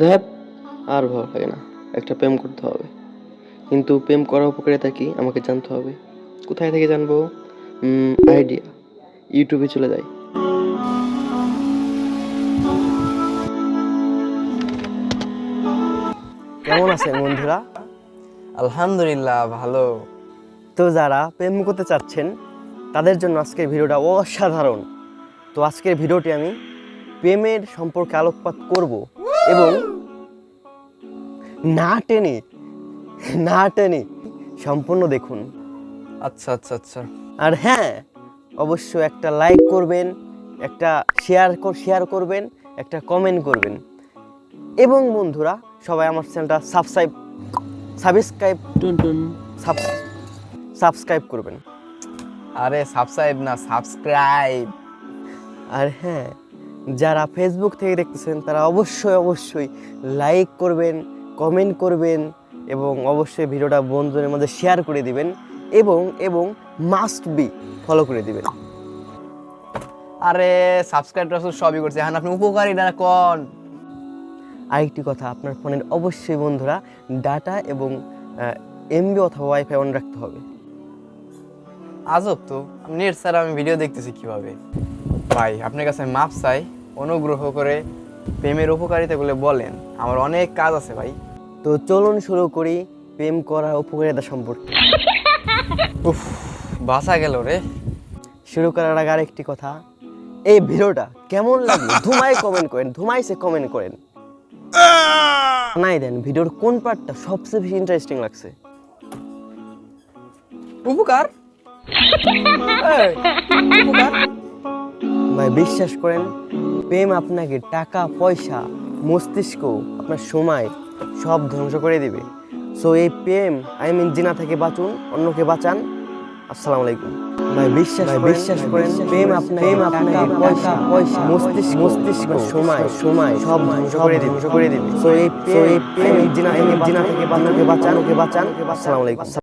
ধ্যাৎ, আর ভালো লাগে না। একটা প্রেম করতে হবে, কিন্তু প্রেম করার উপকারিতা কি আমাকে জানতে হবে। কোথায় থেকে জানবো? আইডিয়া, ইউটিউবে চলে যাই। কেমন আছেন বন্ধুরা? আলহামদুলিল্লাহ ভালো। তো যারা প্রেম করতে চাচ্ছেন তাদের জন্য আজকের ভিডিওটা অসাধারণ। তো আজকের ভিডিওটি আমি প্রেমের সম্পর্কে আলোকপাত করব এবং না টেনে সম্পূর্ণ দেখুন। আচ্ছা আচ্ছা আচ্ছা আর হ্যাঁ, অবশ্যই একটা লাইক করবেন, একটা শেয়ার করবেন, একটা কমেন্ট করবেন এবং বন্ধুরা সবাই আমার চ্যানেলটা সাবস্ক্রাইব করবেন। আরে সাবস্ক্রাইব না, সাবস্ক্রাইব। আর হ্যাঁ, যারা ফেসবুক থেকে দেখতেছেন তারা অবশ্যই লাইক করবেন, কমেন্ট করবেন এবং অবশ্যই ভিডিওটা বন্ধুদের মধ্যে শেয়ার করে দিবেন এবং মাস্ট বি ফলো করে দিবেন। আরে সাবস্ক্রাইব টাসু সবই করছে, এখন আপনি উপকারী না কোন? আরেকটি কথা, আপনার ফোনের অবশ্যই বন্ধুরা ডাটা এবং এমবি অথবা ওয়াইফাই অন রাখতে হবে। আজব তো, আমি নেট ছাড়া আমি ভিডিও দেখতেছি কিভাবে? ভাই আপনার কাছে মাপ চাই, অনুগ্রহ করে প্রেমের উপকারিতাগুলো বলেন, আমার অনেক কাজ আছে ভাই। তো চলুন শুরু করি প্রেম করার উপকারিতা সম্পর্কে। উফ, বাঁচা গেল রে। শুরু করার আগে আরেকটি কথা, এই ভিডিওটা কেমন লাগলো ধুমাইছে কমেন্ট করেন। নাই দেন ভিডিওর কোন পার্টটা সবচেয়ে বেশি ইন্টারেস্টিং লাগছে। উপকার এই, উপকার। ভাই বিশ্বাস করেন, প্রেম আপনাকে টাকা পয়সা মস্তিষ্ক আপনার সময় সব ধ্বংস করে দিবে। সো এই প্রেম জিনা থেকে বাঁচুন, অন্যকে বাঁচান। আসসালামু আলাইকুম। ভাই বিশ্বাস করেন প্রেম আপনাকে টাকা পয়সা মস্তিষ্ক সময় সব ধ্বংস করে দিবে। সো এই প্রেম জিনা থেকে বাঁচান। আসসালামু আলাইকুম।